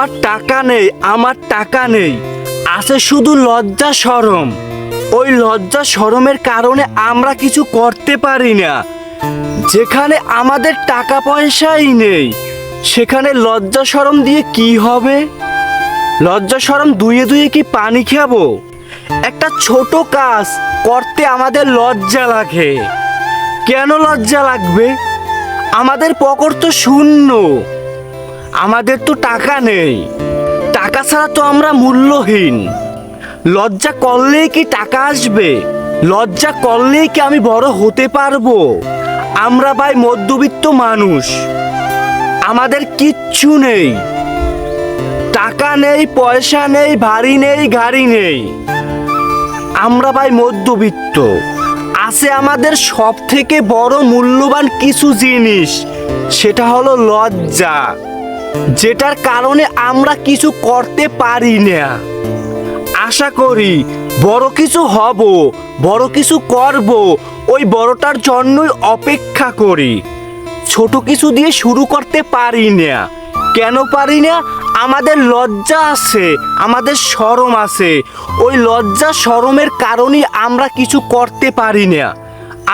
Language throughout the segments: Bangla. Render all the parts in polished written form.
তোমার টাকা নেই, আমার টাকা নেই, আছে শুধু লজ্জা শরম। ওই লজ্জা শরমের কারণে আমরা কিছু করতে পারি না। যেখানে আমাদের টাকা পয়সাই নেই, সেখানে লজ্জা শরম দিয়ে কি হবে? লজ্জা শরম ধুয়ে ধুয়ে কি পানি খাবো? একটা ছোট কাজ করতে আমাদের লজ্জা লাগে। কেন লজ্জা লাগবে? আমাদের পকেট তো শূন্য, আমাদের তো টাকা নেই, টাকা ছাড়া তো আমরা মূল্যহীন। লজ্জা করলেই কি টাকা আসবে? লজ্জা করলেই কি আমি বড় হতে পারবো? আমরা ভাই মধ্যবিত্ত মানুষ, আমাদের কিচ্ছু নেই, টাকা নেই, পয়সা নেই, বাড়ি নেই, গাড়ি নেই। আমরা ভাই মধ্যবিত্ত। আছে আমাদের সব থেকে বড় মূল্যবান কিছু জিনিস, সেটা হলো লজ্জা, যেটার কারণে আমরা কিছু করতে পারি না। আশা করি বড় কিছু হব, বড় কিছু করব, ওই বড়টার জন্যই অপেক্ষা করি। ছোট কিছু দিয়ে শুরু করতে পারি না। কেন পারি না? আমাদের লজ্জা আছে, আমাদের শরম আছে। ওই লজ্জা শরমের কারণেই আমরা কিছু করতে পারি না,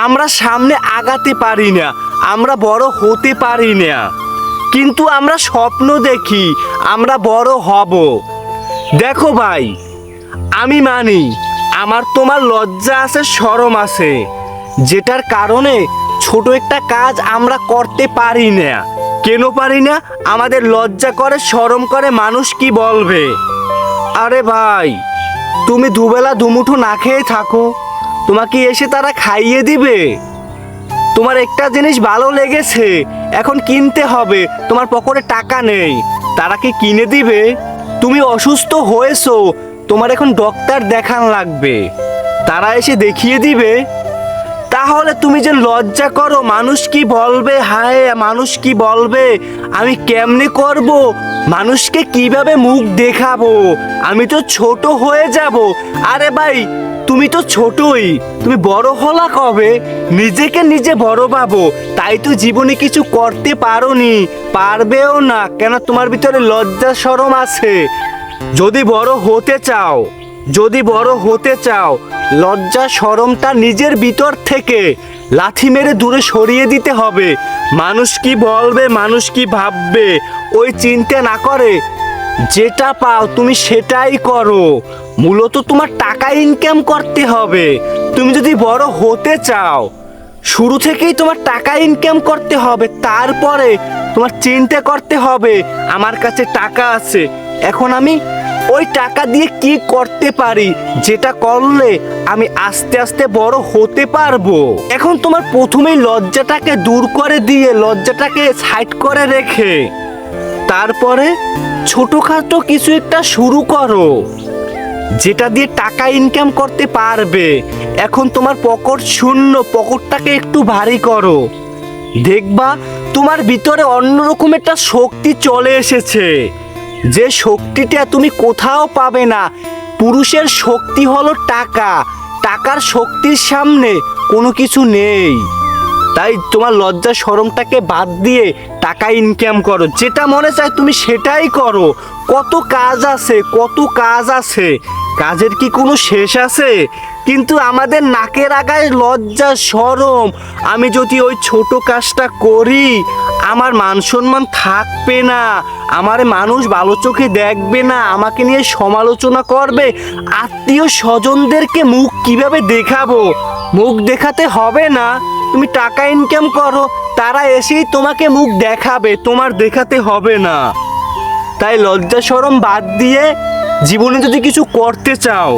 আমরা সামনে আগাতে পারি না, আমরা বড় হতে পারি না। কিন্তু আমরা স্বপ্ন দেখি আমরা বড় হব। দেখো ভাই, আমি মানি আমার তোমার লজ্জা আছে, শরম আছে, যেটার কারণে ছোট একটা কাজ আমরা করতে পারি না। কেন পারি না? আমাদের লজ্জা করে, শরম করে, মানুষ কি বলবে। আরে ভাই, তুমি দুবেলা দুমুঠো না খেয়ে থাকো, তোমাকে এসে তারা খাইয়ে দিবে? তোমার একটা জিনিস ভালো লেগেছে, এখন কিনতে হবে, তোমার পকেটে টাকা নেই, তারা কি কিনে দিবে? তুমি অসুস্থ হয়েছো, তোমার এখন ডক্টর দেখান লাগবে, তারা এসে দেখিয়ে দিবে? তাহলে তুমি যে লজ্জা করো, মানুষ কি বলবে, হায় মানুষ কি বলবে, আমি কেমনে করব, মানুষকে কিভাবে মুখ দেখাবো, আমি তো ছোট হয়ে যাব। আরে ভাই, তুমি তো ছোটই, তুমি বড় হলা কবে? নিজেকে নিজে বড় ভাবো, তাই তো জীবনে কিছু করতে পারোনি, পারবেও না। কেন? তোমার ভিতরে লজ্জা শরম আছে। যদি বড় হতে চাও, যদি বড় হতে চাও, লজ্জা শরমটা নিজের ভিতর থেকে লাথি মেরে দূরে সরিয়ে দিতে হবে। মানুষ কি বলবে, মানুষ কি ভাববে, ওই চিন্তা না করে যেটা পাও তুমি সেটাই করো। মূলত তোমার টাকা ইনকাম করতে হবে। তুমি যদি বড় হতে চাও, শুরু থেকেই তোমার টাকা ইনকাম করতে হবে। তারপরে তোমার চিন্তা করতে হবে আমার কাছে টাকা আছে, এখন আমি ওই টাকা দিয়ে কি করতে পারি, যেটা করলে আমি আস্তে আস্তে বড় হতে পারবো। এখন তোমার প্রথমেই লজ্জাটাকে দূর করে দিয়ে, লজ্জাটাকে সাইড করে রেখে, তারপরে ছোটখাটো কিছু একটা শুরু করো, যেটা দিয়ে টাকা ইনকাম করতে পারবে। এখন তোমার পকেট শূন্য, পকেটটাকে একটু ভারী করো, দেখবা তোমার ভিতরে অন্যরকম একটা শক্তি চলে এসেছে, যে শক্তিটা তুমি কোথাও পাবে না। পুরুষের শক্তি হলো টাকা, টাকার শক্তির সামনে কোনো কিছু নেই। তাই তোমার লজ্জা শরমটাকে বাদ দিয়ে টাকা ইনকাম করো, যেটা মনে চায় তুমি সেটাই করো। কত কাজ আছে, কত কাজ আছে, কাজের কি কোনো শেষ আছে? কিন্তু আমাদের নাকের আগায় লজ্জা শরম। আমি যদি ওই ছোট কাজটা করি, আমার মান সম্মান থাকবে না, আমার মানুষ ভালো চোখে দেখবে না, আমাকে নিয়ে সমালোচনা করবে। আত্মীয় স্বজনদেরকে মুখ কিভাবে দেখাবো? মুখ দেখাতে হবে না, তুমি টাকা ইনকাম করো, তারা এসেই তোমাকে মুখ দেখাবে, তোমার দেখাতে হবে না। তাই লজ্জা শরম বাদ দিয়ে জীবনে যদি কিছু করতে চাও,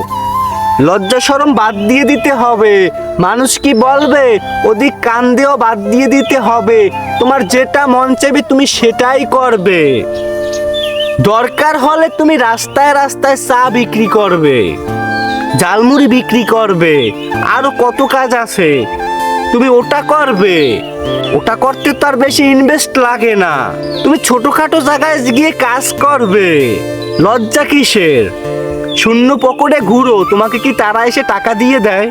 লজ্জা শরম বাদ দিয়ে দিতে হবে। মানুষ কি বলবে ওদিক কান দিয়েও বাদ দিয়ে দিতে হবে। তোমার যেটা মন চাইবে তুমি সেটাই করবে। দরকার হলে তুমি রাস্তায় রাস্তায় চা বিক্রি করবে, ঝালমুড়ি বিক্রি করবে, আরো কত কাজ আছে, তুমি ওটা করবে। ওটা করতে তো আর বেশি ইনভেস্ট লাগে না, তুমি ছোটখাটো জায়গায় গিয়ে কাজ করবে। লজ্জা কিসের? শূন্য পকেটে ঘুরো, তোমাকে কি তারা এসে টাকা দিয়ে দেয়?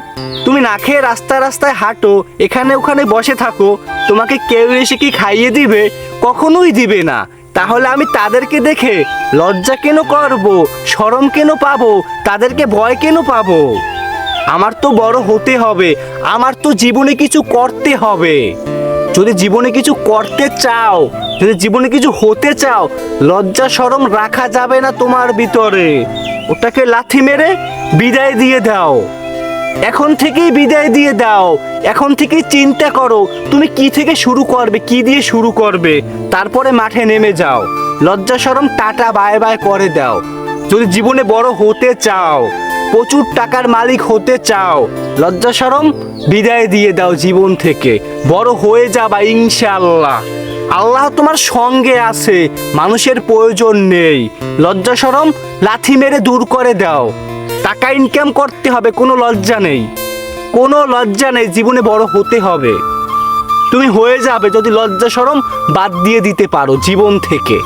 তুমি না খেয়ে রাস্তায় রাস্তায় হাঁটো, এখানে ওখানে বসে থাকো, তোমাকে কেউ এসে কি খাইয়ে দিবে? কখনোই দিবে না। তাহলে আমি তাদেরকে দেখে লজ্জা কেন করব, শরম কেন পাবো, তাদেরকে ভয় কেন পাবো? আমার তো বড় হতে হবে, আমার তো জীবনে কিছু করতে হবে। যদি জীবনে কিছু করতে চাও, যদি জীবনে কিছু হতে চাও, লজ্জা শরম রাখা যাবে না তোমার ভিতরে। ওটাকে লাথি মেরে বিদায় দিয়ে দাও। এখন থেকেই বিদায় দিয়ে দাও। এখন থেকেই চিন্তা করো তুমি কি থেকে শুরু করবে, কি দিয়ে শুরু করবে। তারপরে মাঠে নেমে যাও। লজ্জা শরম টাটা বাই বাই করে দাও। যদি জীবনে বড় হতে চাও, প্রচুর টাকার মালিক হতে চাও, লজ্জা শরম বিদায় দিয়ে দাও জীবন থেকে। বড় হয়ে যাবা ইনশাআল্লাহ। আল্লাহ তোমার সঙ্গে আছে, মানুষের প্রয়োজন নেই। লজ্জা শরম লাথি মেরে দূর করে দাও। টাকা ইনকাম করতে হবে, কোনো লজ্জা নেই, কোনো লজ্জা নেই। জীবনে বড় হতে হবে। তুমি হয়ে যাবে যদি লজ্জা শরম বাদ দিয়ে দিতে পারো জীবন থেকে।